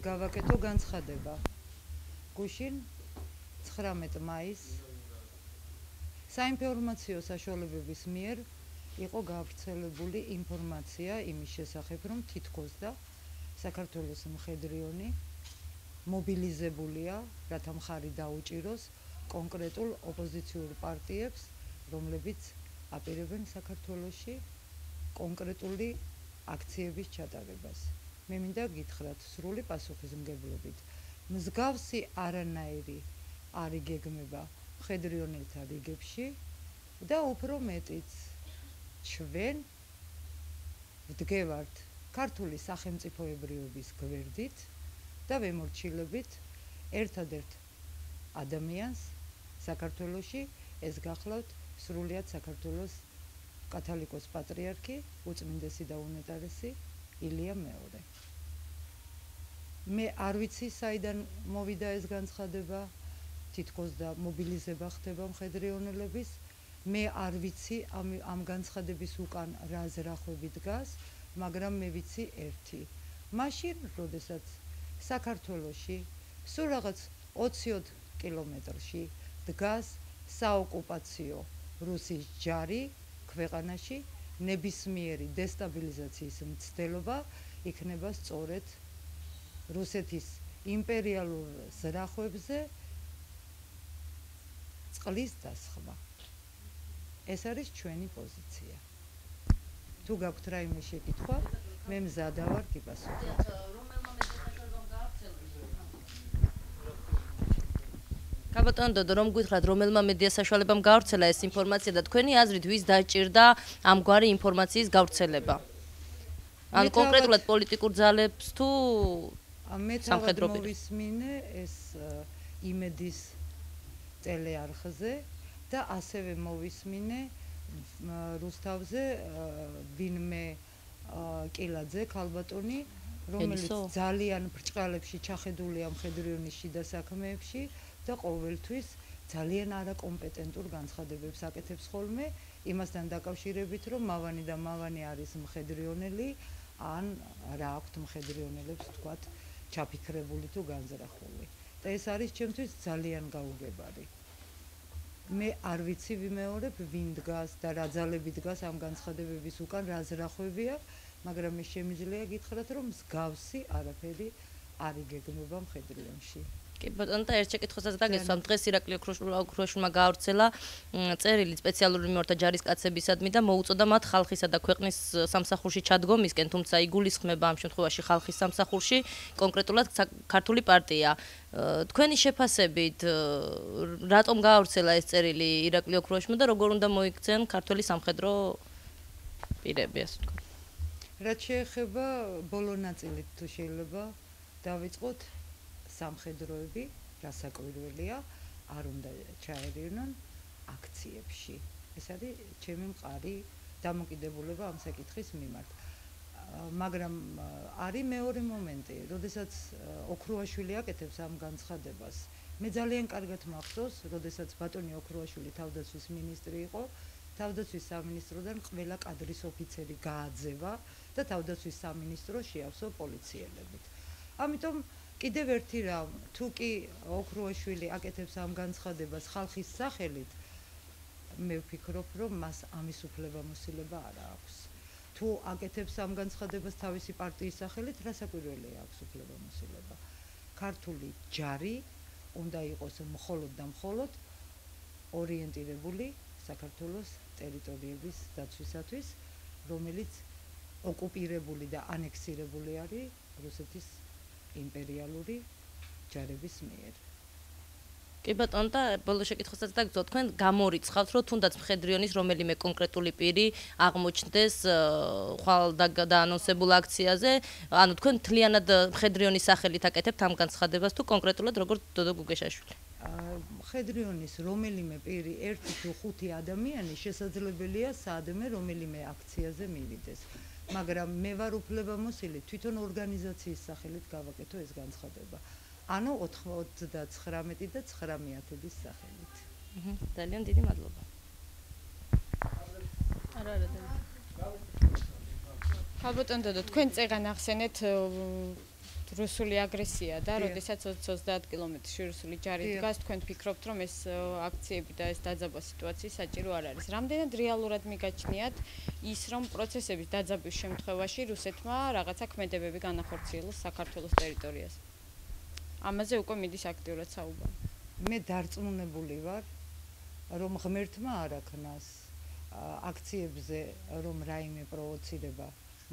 გავაკეთო განცხადება. გუშინ 19 მაისს საინფორმაციო საშუალებების მიერ იყო გავრცელებული ინფორმაცია იმის შესახებ, რომ თითქოს და საქართველოს მხედრიონი მობილიზებულია, რათა მხარი დაუჭიროს კონკრეტულ ოპოზიციურ პარტიებს, რომლებიც აპირებენ საქართველოში კონკრეტული აქციების ჩატარებას. მე მინდა გითხრათ სრული პასუხისმგებლობით, მსგავსი არანაირი არ იგეგმება მხედრიონელთა რიგებში და უფრო მეტიც ჩვენ ვდგევართ ქართული სახელმწიფოებრიობის გვერდით და ვემორჩილებით ერთადერთ ადამიანს საქართველოში, ეს გახლავთ სრულიად საქართველოს კათოლიკოს პატრიარქი, უწმინდესი და უნეტარესი ილია მეორე. მე არ ვიცი საიდან მოვიდა ეს განცხადება, თითქოს და მობილიზება ხდება მხედრიონელების, მე არ ვიცი ამ განცხადების უკან რა ზრახვები დგას, მაგრამ მე ვიცი ერთი. მაშინ, როდესაც საქართველოში სულ რაღაც 20 კილომეტრში დგას საოკუპაციო რუსის ჯარი ქვეყანაში, ნებისმიერი დესტაბილიზაციის მცდელობა იქნება სწორედ რუსეთის იმპერიალურ ზრახვებზე წყლის დასხმა. ეს არის ჩვენი პოზიცია. თუ გაქვთ რაიმე შეკითხვა, მე მზადა ვარ გიპასუხოთ. გაბატონო დოდო, რომ გითხრათ, რომელმა მედია საშუალებამ გავრცელა ეს ინფორმაცია და თქვენი აზრით ვის დაჭირდა ამგვარი ინფორმაციის გავრცელება? ან კონკრეტულად პოლიტიკურ ძალებს თუ სამხედრო პირებს? მოვისმინე ეს იმედის ტელეარხზე და ასევე მოვისმინე რუსთავზე ვინმე კილაძე ქალბატონი, რომელიც ძალიან ბრჭყალებში ჩახედულია მხედრიონის შიდა საქმეებში და ყოველთვის ძალიან არაკომპეტენტურ განცხადებებს აკეთებს ხოლმე, იმასთან დაკავშირებით, რომ მავანი და მავანი არის მხედრიონელი, ან რა აქვთ მხედრიონელებს თქვათ ჩაფიქრებული თუ განზრახული. და ეს არის ჩემთვის ძალიან გაუგებარი. მე არ ვიცი ვიმეორებ, ვინ დგას და რა ძალები დგას ამ განცხადებების უკან, რა ზრახვებია, მაგრამ მე შემიძლია გითხრათ, რომ მსგავსი არაფერი არ იგეგმება მხედრიონში. კი ბატონო, და ერთ შეკითხვასაც გაგესვამ, დღეს ირაკლი ოქროშვილმა გაავრცელა წერილი სპეციალური მიმართა ჯარისკაცებისადმი და მოუწოდა მათ ხალხისა და ქვეყნის სამსახურში ჩადგომისკენ, თუმცა იგულისხმება ამ შემთხვევაში ხალხის სამსახურში, კონკრეტულად ქართული პარტია. თქვენი შეფასებით, რატომ გაავრცელა ეს წერილი ირაკლი ოქროშვილმა და როგორ უნდა მოიქცენ ქართული სამხედრო პირები, ასე ვთქვათ? რაც შეეხება ბოლო ნაწილით თუ შეიძლება დავიწყოთ, სამხედროები, რასაკვირველია, არ უნდა ჩაერევნონ აქციებში. ეს არის ჩემი მყარი დამოკიდებულება ამ საკითხის მიმართ. მაგრამ არის მეორე მომენტი, როდესაც ოქროაშვილი აკეთებს ამ განცხადებას. მე ძალიან კარგად მახსოვს, როდესაც ბატონი ოქროაშვილი თავდაცვის მინისტრი იყო, თავდაცვის სამინისტროდან ყველა კადრის ოფიცერი გააძევა და თავდაცვის სამინისტრო შეავსო პოლიციელებით. ამიტომ კიდევ ერთი რამ, თუ კი ოქროაშვილი აკეთებს ამ განცხადებას ხალხის სახელით, მე ვფიქრობ, რომ მას ამის უფლებამოსილება არ აქვს. თუ აკეთებს ამ განცხადებას თავისი პარტიის სახელით, რასაკვირველია აქვს უფლებამოსილება. ქართული ჯარი უნდა იყოს მხოლოდ და მხოლოდ ორიენტირებული საქართველოს ტერიტორიების დაცვისათვის, რომელიც ოკუპირებული და ანექსირებული არის რუსეთის იმპერიალური ჯარების მიერ. კი ბატონო, და ბოლო შეკითხვასაც დაგწევთ, თქვენ გამორიცხავთ, რომ თუნდაც მხედრიონის რომელიმე კონკრეტული პირი აღმოჩნდეს ხვალ დაანონსებულ აქციაზე, ანუ თქვენ მთლიანად მხედრიონის სახელით აკეთებთ ამ განცხადებას თუ კონკრეტულად როგორც დოდო გუგეშაშვილი? მხედრიონის რომელიმე პირი, 1 თუ 5 ადამიანი შესაძლებელია საადმე რომელიმე აქციაზე მივიდეს. მაგრამ მე ვარ უფლებამოსილი თვითონ ორგანიზაციის სახელით გავაკეთო ეს განცხადება. ანუ 99 და 9/10-ის სახელით. ძალიან დიდი მადლობა. ხალბატონ დოდო, თქვენ წეგან ახსენეთ თუ რუსული აგრესია და როდესაც 20-30 კილომეტრში რუსული ჯარი დგას, თქვენ ფიქრობთ, რომ ეს აქციები და ეს დაძაბვა სიტუაცია საჭირო არ არის. რამდენად რეალურად მიგაჩნიათ ის, რომ პროცესების დაძაბვის შემთხვევაში რუსეთმა რაღაცა ქმედებები განახორციელოს საქართველოს ტერიტორიაზე? ამაზე უკვე მიდის აქტიურად საუბარი. მე დარწმუნებული ვარ, რომ ღმერთმა არ აქნას აქციებზე, რომ რაიმე პროვოცირება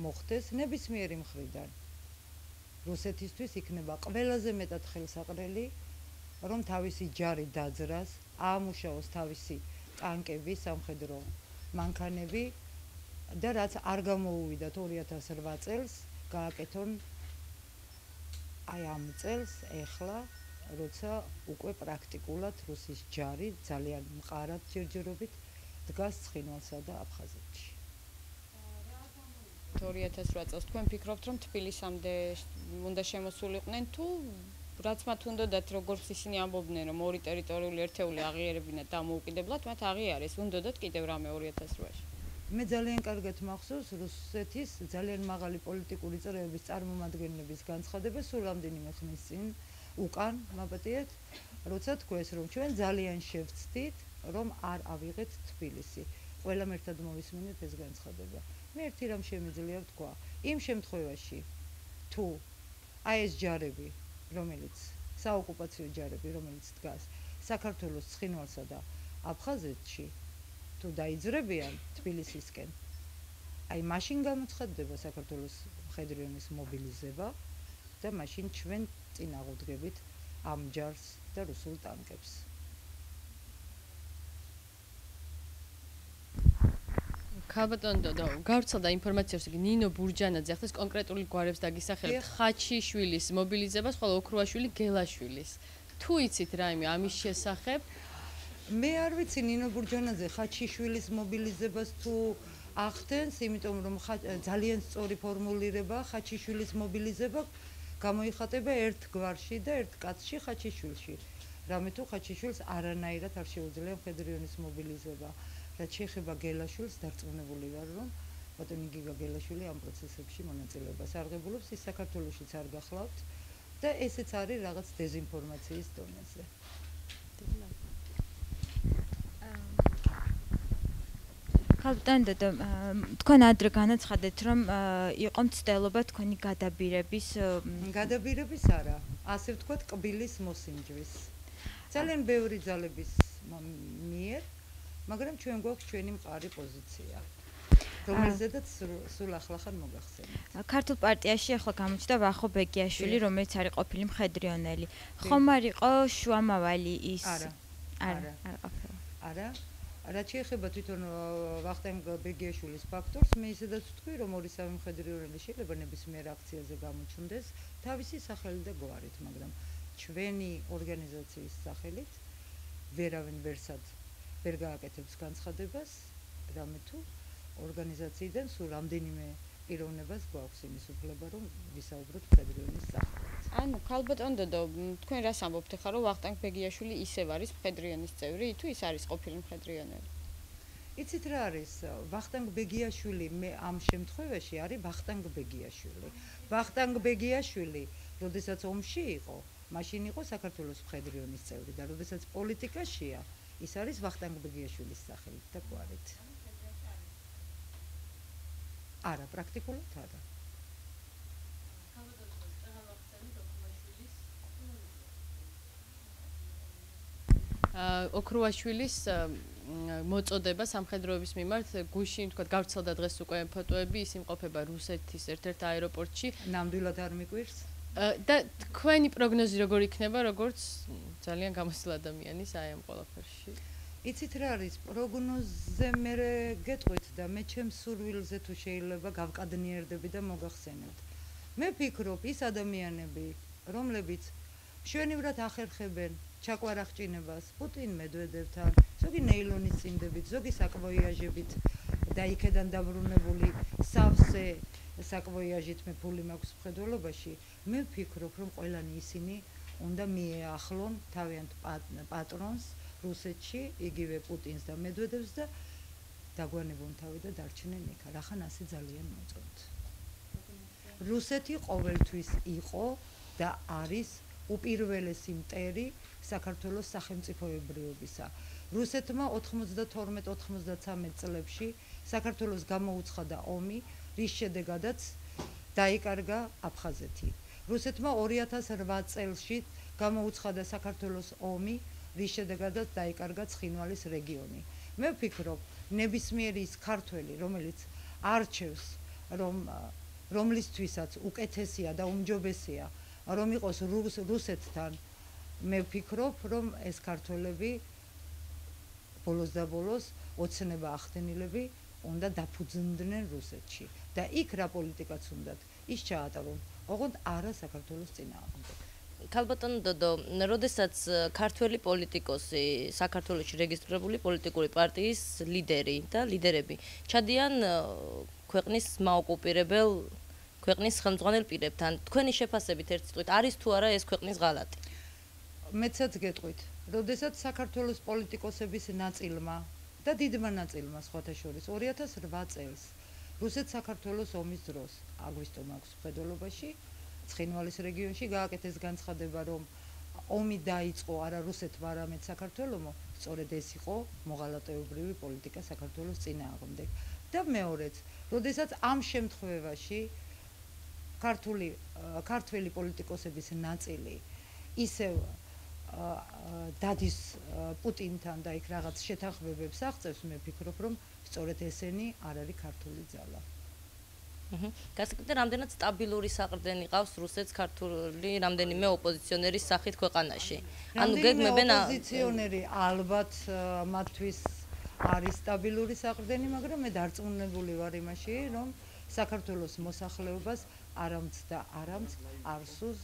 მოხდეს ნებისმიერი მხრიდან. რუსეთისთვის იქნება ყველაზე მეტად ხელსაყრელი, რომ თავისი ჯარი დაძრას, აამუშავოს თავისი ტანკები, სამხედრო მანქანები და რაც არ გამოუვიდათ 2008 წელს, გააკეთონ აი ამ წელს ეხლა, როცა უკვე პრაქტიკულად რუსის ჯარი ძალიან მყარად ჯერჯერობით დგას ცხინვალსა და აფხაზეთში. 2008 წელს თქვენ ფიქრობთ, რომ თბილისამდე უნდა შემოსულიყვნენ თუ რაც მათ უნდათ, როგორც ისინი ამბობდნენ, რომ ორი ტერიტორიული ერთეული აღიარებინათ დამოუკიდებლად, მათ აღიარეს, უნდათ კიდევ რამე 2008-ში. მე ძალიან კარგად მახსოვს რუსეთის ძალიან მაღალი პოლიტიკური წრეების წარმომადგენლების განცხადება სულ რამდენიმე ხნის წინ უკან მაპატიეთ, როცა თქვეს, რომ ჩვენ ძალიან შევცდით, რომ არ ავიღეთ თბილისი. ყველამ ერთად მოვისმინეთ ეს განცხადება. მე ერთი რამ შემიძლია ვთქვა, იმ შემთხვევაში თუ აი ეს ჯარები, რომელიც საოკუპაციო ჯარები, რომელიც დგას საქართველოს ცხინვალსა და აფხაზეთში, თუ დაიძრებიან თბილისისკენ, აი მაშინ გამოცხადდება საქართველოს მხედრიონის მობილიზება და მაშინ ჩვენ წინ აღუდგებით ამ ჯარს და რუსულ ტანკებს. ქალბატონო, გავრცელდა ინფორმაცია, რომ ნინო ბურჯანაძე ახლა კონკრეტული გვარებს დაგისახელებთ ხაჩიშვილის მობილიზებას, ხოლო ოქრუაშვილი გელაშვილის. თუ იცით რაიმე ამის შესახებ? მე არ ვიცი ნინო ბურჯანაძე ხაჩიშვილის მობილიზებას თუ ახდენს, იმიტომ რომ ძალიან სწორი ფორმულირება ხაჩიშვილის მობილიზება გამოიხატება ერთ გვარში და ერთ კაცში ხაჩიშვილში. რამე თუ ხაჩიშვილს არანაირად არ შეუძლია მხედრიონის მობილიზება. რაც შეეხება გელაშვილს, დარწმუნებული ვარ, რომ ბატონი გიგა გელაშვილი ამ პროცესებში მონაწილეობას არღებულობს, ის საქართველოშიც არ გახლავთ და ესეც არის რაღაც დეზინფორმაციის დონეზე. ქალბატონო, თქვენ ადრე განაცხადეთ, რომ იყო მცდელობა თქვენი გადაბირების არა, ასე ვთქვათ, კბილის მოსინჯვის. ძალიან ბევრი ძალების მიერ, მაგრამ ჩვენ გვაქვს ჩვენი მყარი პოზიცია, რომელზედაც სულ ახლახან მოგახსენებთ. ქართულ პარტიაში ახლა გამოჩნდა ვახო ბეგიაშვილი, რომელიც არის ყოფილი მხედრიონელი. ხომ არ იყო შუამავალი ის? არა. რაც შეეხება თვითონ ვახტანგ ბეგიაშვილის ფაქტორს, მე ისედაც ვთქვი, რომ ორი-სამი მხედრიონელი შეიძლება ნებისმიერ აქციაზე გამოჩნდეს თავისი სახელით და გვარით, მაგრამ ჩვენი ორგანიზაციის სახელით ვერავინ ვერსად ვერ გააკეთებს განცხადებას, რამე თუ ორგანიზაციიდან სულ რამდენიმე პიროვნებას გვაქვს იმის უფლება, რომ ვისაუბროთ მხედრიონის სახელით. ანუ ქალბატონო, თქვენ რას ამბობთ ახლა, რომ ვახტანგ ბეგიაშვილი ისევ არის მხედრიონის წევრი, თუ ის არის ყოფილი მხედრიონელი? იცით რა არის? ვახტანგ ბეგიაშვილი მე ამ შემთხვევაში არის ვახტანგ ბეგიაშვილი. ვახტანგ ბეგიაშვილი, როდესაც ომში იყო, მაშინ იყო საქართველოს მხედრიონის წევრი და როდესაც პოლიტიკაშია, ის არის ვახტანგ ბეგიაშვილის სახელით და გვარით. არა, პრაქტიკულად არა. ოქრუაშვილის მოწოდება სამხედროების მიმართ გუშინ თქვა გავრცელდა დღეს უკვე ფოტოები, ის იმყოფება რუსეთის ერთ-ერთ აეროპორტში. ნამდვილად არ მიკვირს? და თქვენი პროგნოზი როგორ იქნება, როგორც ძალიან გამოსულ ადამიანის აი ამ ყველაფერში? იცით რა არის? პროგნოზზე მე გეტყვით და მე ჩემს სურვილზე თუ შეიძლება გავკადნიერდები და მოგახსენებთ. მე ვფიქრობ, ის ადამიანები, რომლებიც მშვენივრად ახერხებენ ჩაკვარაღჭინებას პუტინ მედვედევთან, ზოგი ნეილონის წინდებით, ზოგი საკვოიაჟებით და იქედან დაბრუნებული სავსე საკვოიაჟით მე ფული მაქვს მხედველობაში, მე ვფიქრობ, რომ ყველანი ისინი უნდა მიეახლონ თავიანთ პატრონს რუსეთში, იგივე პუტინს და მედვედევს და დაგვანებონ თავი და დარჩნენ იქ. რახან ასე ძალიან მოწონთ. რუსეთი ყოველთვის იყო და არის უპირველესი მტერი საქართველოს სახელმწიფოებრიობისა. რუსეთმა 92-93 წლებში საქართველოს გამოუცხადა ომი, რის შედეგადაც დაიკარგა აფხაზეთი. რუსეთმა 2008 წელში გამოუცხადა საქართველოს ომი, რის შედეგადაც დაიკარგა ცხინვალის რეგიონი. მე ვფიქრობ, ნებისმიერი ის ქართველი, რომელიც არჩევს, რომლისთვისაც უკეთესია და უმჯობესია, რომ იყოს რუსეთთან, მე ვფიქრობ, რომ ეს ქართველები ბოლოს და ბოლოს ოცნება ახდენილები უნდა დაფუძნდნენ რუსეთში და იქ რა პოლიტიკაც უნდათ ის ჩაატარონ, ოღონდ არა საქართველოს წინააღმდეგ. ქალბატონო დოდო, როდესაც ქართველი პოლიტიკოსი, საქართველოში რეგისტრირებული პოლიტიკური პარტიის ლიდერი და ლიდერები ჩადიან ქვეყნის მაოკუპირებელ ქვეყნის ხელმძღვანელ პირებთან, თქვენი შეფასებით ერთ სიტყვით არის თუ არა ეს ქვეყნის ღალატი? მეცაც გეტყვით, როდესაც საქართველოს პოლიტიკოსების ნაწილმა და დიდმა ნაწილმა სხვათა შორის 2008 წელს რუსეთ-საქართველოს ომის დროს აგვისტო მაქვს მხედველობაში ცხინვალის რეგიონში გააკეთეს განცხადება, რომ ომი დაიწყო არა რუსეთმა, არამედ საქართველოსმა, სწორედ ეს იყო მოღალატეობრივი პოლიტიკა საქართველოს წინააღმდეგ. და მეორეც, როდესაც ამ შემთხვევაში ქართველი პოლიტიკოსების ნაწილი ისევ დადის პუტინთან და იქ რაღაც შეთანხმებებს აღწევს, მე ვფიქრობ, რომ სწორედ ესენი არ არის ქართული ძალა. გასაგებია, რამდენად სტაბილური საყრდენი ყავს რუსეთს ქართული რამდენიმე ოპოზიციონერის სახით ქვეყანაში. ანუ გეგმებენ ოპოზიციონერი ალბათ მათთვის არის სტაბილური საყრდენი, მაგრამ მე დარწმუნებული ვარ იმაში, რომ საქართველოს მოსახლეობას არამც და არამც არ სურს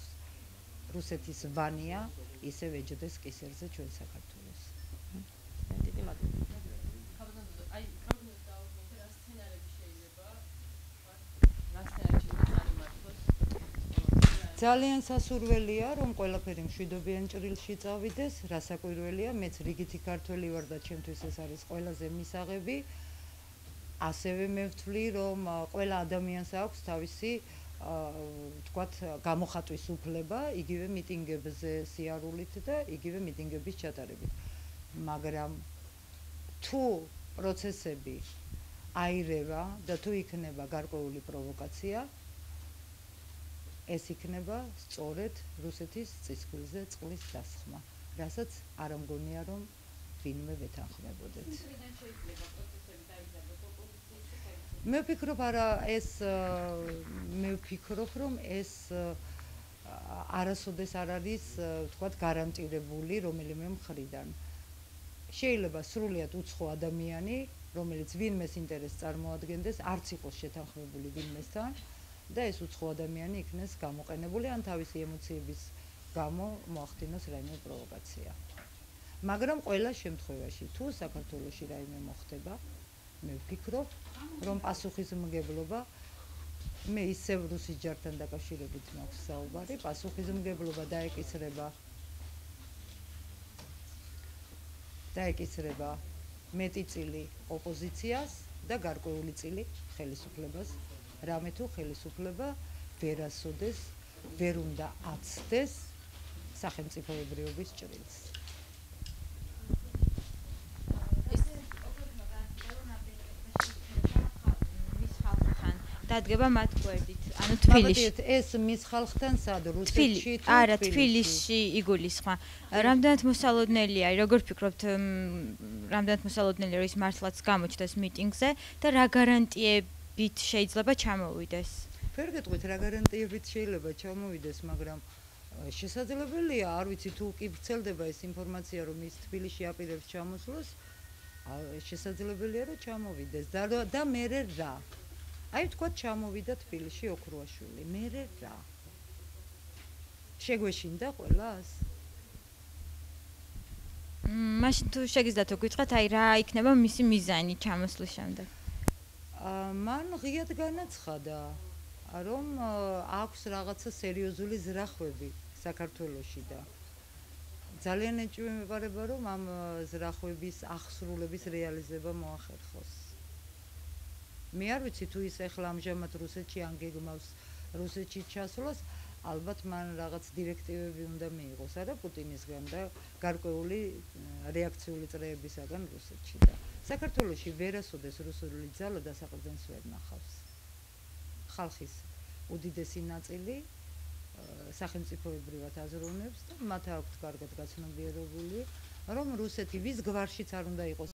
რუსეთის ვანია ისევ ეჯდეს კისერზე ჩვენ საქართველოს. დიდი მადლობა. ძალიან სასურველია, რომ ყველაფერი მშვიდობიან ჭრილში წავიდეს, რასაკვირველია, მეც რიგითი ქართველი ვარ და ჩემთვის ეს არის ყველაზე მისაღები. ასევე მე ვთვლი, რომ ყველა ადამიანს აქვს თავისი თქვათ გამოხატვის უფლება, იგივე მიტინგებზე სიარულით და იგივე მიტინგების ჩატარებით. მაგრამ თუ პროცესები აირევა და თუ იქნება გარკვეული პროვოკაცია, ეს იქნება სწორედ რუსეთის წისქვილზე წყლის დასხმა, რასაც არ ამგონია, რომ ვინმე ვეთანხმებოდეთ. მე ვფიქრობ, რომ ეს არასოდეს არ არის, თქვათ, გარანტირებული რომელიმე მხრიდან. შეიძლება სრულიად უცხო ადამიანი, რომელიც ვინმეს ინტერესს წარმოადგენდეს, არც იყოს შეთანხმებული ვინმესთან და ეს უცხო ადამიანი იქნეს გამოყენებული ან თავისი ემოციების გამო მოახდინოს რაიმე პროვოკაცია. მაგრამ ყველა შემთხვევაში, თუ საქართველოში რაიმე მოხდება, მე ვფიქრობ, რომ პასუხისმგებლობა მე ისევ რუსის ჯართან დაკავშირებით მაქვს საუბარი, პასუხისმგებლობა დაეკისრება მეტი წილი ოპოზიციას და გარკვეული წილი ხელისუფლებას. რამე თუ ხელისუფლება ვერასოდეს ვერ უნდა აცდეს სახელმწიფოებრიობის ჭრილს. დადგება მათ გვერდით, ანუ თბილისში. ეს მის ხალხთან სად რუსეთში თუ არა, თბილისში იგულისხმა. რამდენად მოსალოდნელი არის, როგორ ფიქრობთ, რამდენად მოსალოდნელი არის მართლაც გამოჩნდეს მიტინგზე და რა გარანტიებით შეიძლება ჩამოვიდეს? ვერ გეტყვით რა გარანტიებით შეიძლება ჩამოვიდეს, მაგრამ შესაძლებელია, არ ვიცი თუ კი ვრცელდება ეს ინფორმაცია, რომ ის თბილისში აპირებს ჩამოსვლას, შესაძლებელია რომ ჩამოვიდეს და მერე რა? აი თქვა ჩამოვიდა თბილისში ოქრუაშვილი, მერე რა? შეგვეშინდა ყველას? მაშინ თუ შეგიძლიათ გითხრათ, აი რა იქნება მისი მიზანი ჩამოსვლის შემდეგ? მან ღიად განაცხადა, რომ აქვს რაღაცა სერიოზული ზრახვები საქართველოში და ძალიან ეჭვმეპარება, რომ ამ ზრახვების აღსრულების რეალიზება მოახერხოს. მე არ ვიცი თუ ის ახლა ამჟამად რუსეთში ან გეგმავს რუსეთში ჩასვლას, ალბათ მან რაღაც დირექტივები უნდა მიიღოს არა პუტინისგან და გარკვეული რეაქციული წრეებისაგან რუსეთში და საქართველოში ვერასოდეს რუსული ძალა დასაყრდენს ვერ ნახავს. ხალხის უდიდესი ნაწილი სახელმწიფოებრივად აზროვნებს და მათ აქვთ კარგად გაცნობიერებული, რომ რუსეთი ვის გვარშიც არ უნდა იყოს